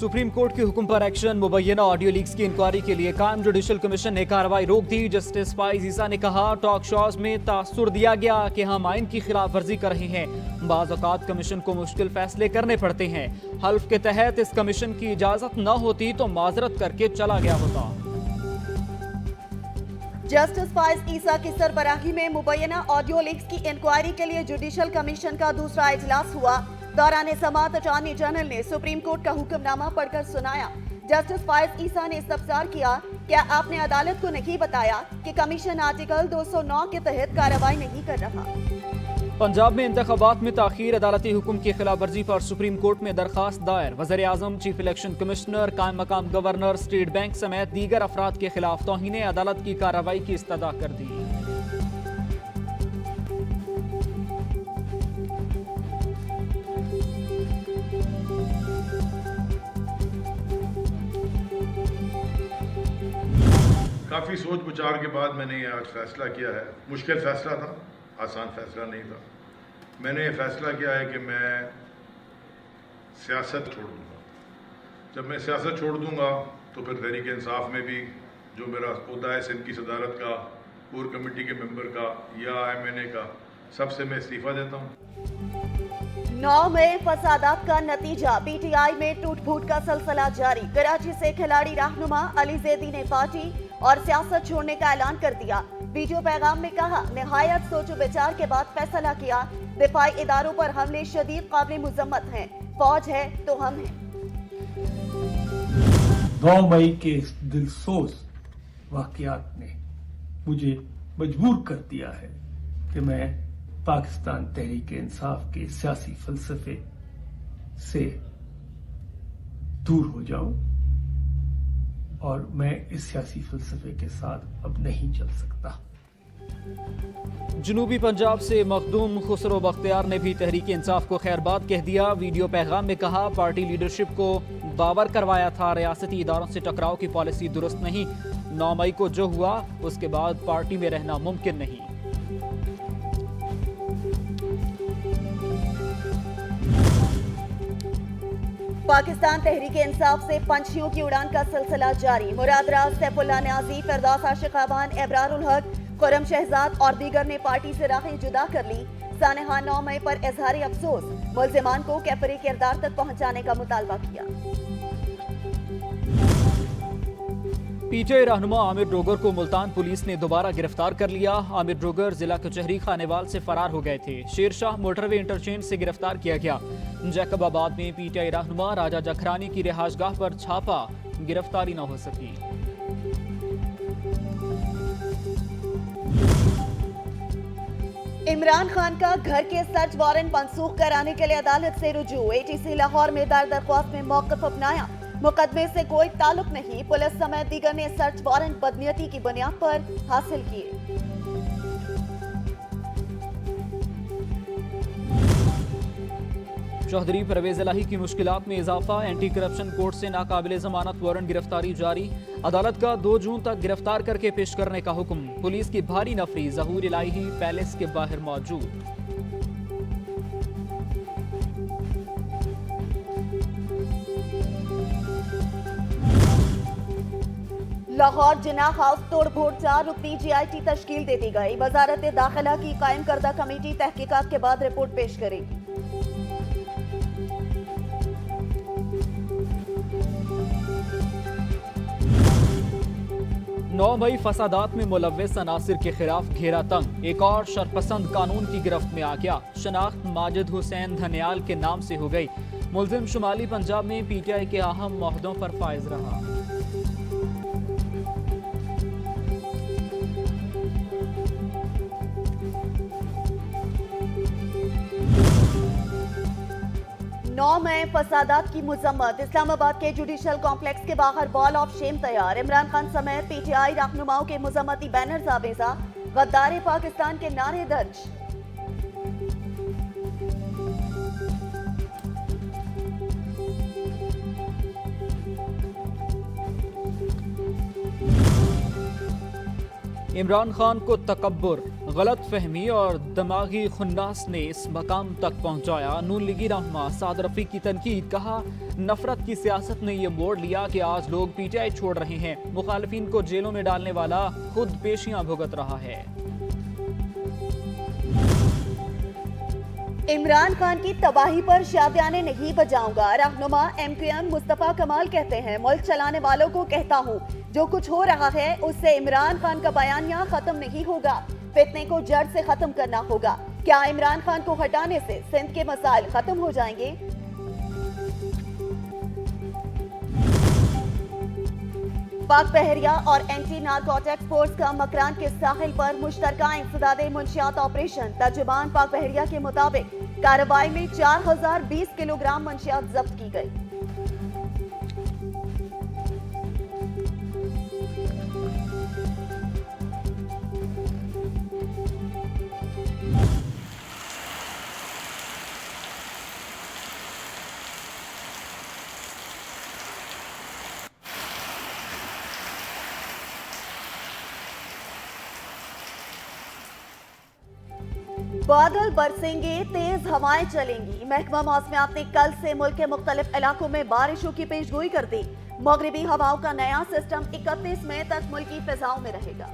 Supreme court के हुक्म पर एक्शन। मुबैना ऑडियो लीक्स की इंक्वायरी के लिए कायम जुडिशल कमीशन ने कार्रवाई रोक दी। जस्टिस फाइज ईसा ने कहा, टॉक शोज में तासुर दिया गया कि हम आइन की खिलाफ वर्जी कर रहे हैं। बाज़ औक़ात कमीशन को मुश्किल फैसले करने पड़ते हैं। हल्फ के तहत इस कमीशन की इजाजत न होती तो माजरत करके चला गया होता। जस्टिस फाइज ईसा की सरबराही में मुबैना ऑडियो लीक्स की इंक्वायरी के लिए जुडिशल कमीशन का दूसरा इजलास हुआ। दौरान समाअत अटॉर्नी जनरल ने सुप्रीम कोर्ट का हुक्मनामा पढ़कर सुनाया। जस्टिस फाइज ईसा ने इस्तफसार किया, क्या आपने अदालत को नहीं बताया कि कमीशन आर्टिकल 209 के तहत कार्रवाई नहीं कर रहा। पंजाब में इंतखाबात में ताखीर, अदालती हुक्म की खिलाफ वर्जी पर सुप्रीम कोर्ट में दरखास्त दायर। वज़ीर आज़म, चीफ इलेक्शन कमिश्नर, कायम मकाम गवर्नर, स्टेट बैंक समेत दीगर अफराद के खिलाफ तौहीन अदालत की कार्रवाई की इस्तदा कर दी। काफ़ी सोच विचार के बाद मैंने ये आज फैसला किया है। मुश्किल फैसला था, आसान फैसला नहीं था। मैंने ये फैसला किया है कि मैं सियासत छोड़ दूंगा। जब मैं सियासत छोड़ दूंगा तो फिर तहरीक इंसाफ में भी जो मेरा ओहदा है सिंध की सदारत का, कोर कमेटी के मेंबर का या MNA का, सबसे मैं इस्तीफा देता हूँ। 9 मई फसादात का नतीजा, PTI में टूट फूट का सिलसिला जारी। कराची से खिलाड़ी रहनुमा अली जैदी ने पार्टी और सियासत छोड़ने का ऐलान कर दिया। वीडियो पैगाम में कहा, निहायत सोचो विचार के बाद फैसला किया। दिफाई इदारों पर हमले शदीद काबिल मुजम्मत हैं। फौज है तो हम हैं। 9 मई के इस दिलसोज वाकयात ने मुझे मजबूर कर दिया है कि मैं पाकिस्तान तहरीक इंसाफ के सियासी फलसफे से दूर हो जाऊं और मैं इस सियासी फलसफे के साथ अब नहीं चल सकता। जनूबी पंजाब से मखदूम खुसरो बख्तियार ने भी तहरीक इंसाफ को खैरबाद कह दिया। वीडियो पैगाम में कहा, पार्टी लीडरशिप को बावर करवाया था रियासती इदारों से टकराव की पॉलिसी दुरुस्त नहीं। 9 मई को जो हुआ उसके बाद पार्टी में रहना मुमकिन नहीं। पाकिस्तान तहरीक इंसाफ से पंछियों की उड़ान का सिलसिला जारी। मुराद राज, सैफुल्लाह न्याजी, फिरदौस आशिकाबान, एबरारुल हक, खुरम शहजाद और दीगर ने पार्टी से राहें जुदा कर ली। सानहा 9 मई पर इजहार अफसोस, मुल्जिमान को कैफरी किरदार तक पहुंचाने का मुतालबा किया। PTI रहनुमा आमिर ड्रोगर को मुल्तान पुलिस ने दोबारा गिरफ्तार कर लिया। आमिर ड्रोगर जिला कचहरी खानेवाल से फरार हो गए थे। शेरशाह मोटरवे इंटरचेंज से गिरफ्तार किया गया। जैकबाबाद में PTI रहनुमा राजा जखरानी की रिहाइशगाह पर छापा, गिरफ्तारी न हो सकी। इमरान खान का घर के सर्च वारंट मनसूख कराने के लिए अदालत से रुजू। ATC लाहौर में दायर दरख्वास्त में मौक़िफ़ अपनाया। मुकदमे से कोई ताल्लुक नहीं, पुलिस समेत दीगर ने सर्च वारंट बदनीयती की बुनियाद पर हासिल किए। चौधरी परवेज इलाही की मुश्किलात में इजाफा, एंटी करप्शन कोर्ट से नाकाबिले जमानत वारंट गिरफ्तारी जारी। अदालत का 2 जून तक गिरफ्तार करके पेश करने का हुक्म। पुलिस की भारी नफरी, ज़हूर इलाही पैलेस के बाहर मौजूद। लाहौर जिना हाउस तोड़फोड़ 4 रुकनी GIT तश्कील दे दी गई। वजारत दाखिला की कायम करदा कमेटी तहकीकात के बाद रिपोर्ट पेश करेगी। नौ मई फसादात में मुलव्विस अनासिर के खिलाफ घेरा तंग, एक और शरपसंद कानून की गिरफ्त में आ गया। शनाख्त माजिद हुसैन धनियाल के नाम से हो गई। मुलजिम शुमाली पंजाब में PTI के अहम मोहदों पर फायज रहा। नौ मई फसादात की मुजम्मत, इस्लामाबाद के जुडिशल कॉम्प्लेक्स के बाहर वॉल ऑफ शेम तैयार। इमरान खान समेत PTI रहनुमाओं के मुजम्मती बैनर आवेजा, गद्दार पाकिस्तान के नारे दर्ज। इमरान खान को तकब्बुर, गलत फहमी और दिमागी खुन्नास ने इस मकाम तक पहुंचाया। नून लीगी रहनुमा साद रफीक की तनकीद, कहा नफरत की सियासत ने यह मोड़ लिया कि आज लोग पीटीआई छोड़ रहे हैं। मुखालिफिन को जेलों में डालने वाला खुद पेशियां भुगत रहा है। इमरान खान की तबाही पर शादियाने नहीं बजाऊंगा। रहनुमा MQM मुस्तफा कमाल कहते हैं, मुल्क चलाने वालों को कहता हूं, जो कुछ हो रहा है उससे इमरान खान का बयानिया खत्म नहीं होगा। फितने को जड़ से खत्म करना होगा। क्या इमरान खान को हटाने से सिंध के मसाइल खत्म हो जाएंगे? पाक बहरिया और एंटी नारकोटिक्स फोर्स का मकरान के साहिल पर मुश्तरका इंसदादे मुंशियात ऑपरेशन। तर्जुमान पाक बहरिया के मुताबिक कार्रवाई में 4020 किलोग्राम मंशियात जब्त की गई। बादल बरसेंगे, तेज हवाएं चलेंगी। महकमा मौसमियात ने कल से मुल्क के मुख्तलिफ इलाकों में बारिशों की पेशगोई कर दी। मगरिबी हवाओं का नया सिस्टम 31 मई तक मुल्क की फिजाओं में रहेगा।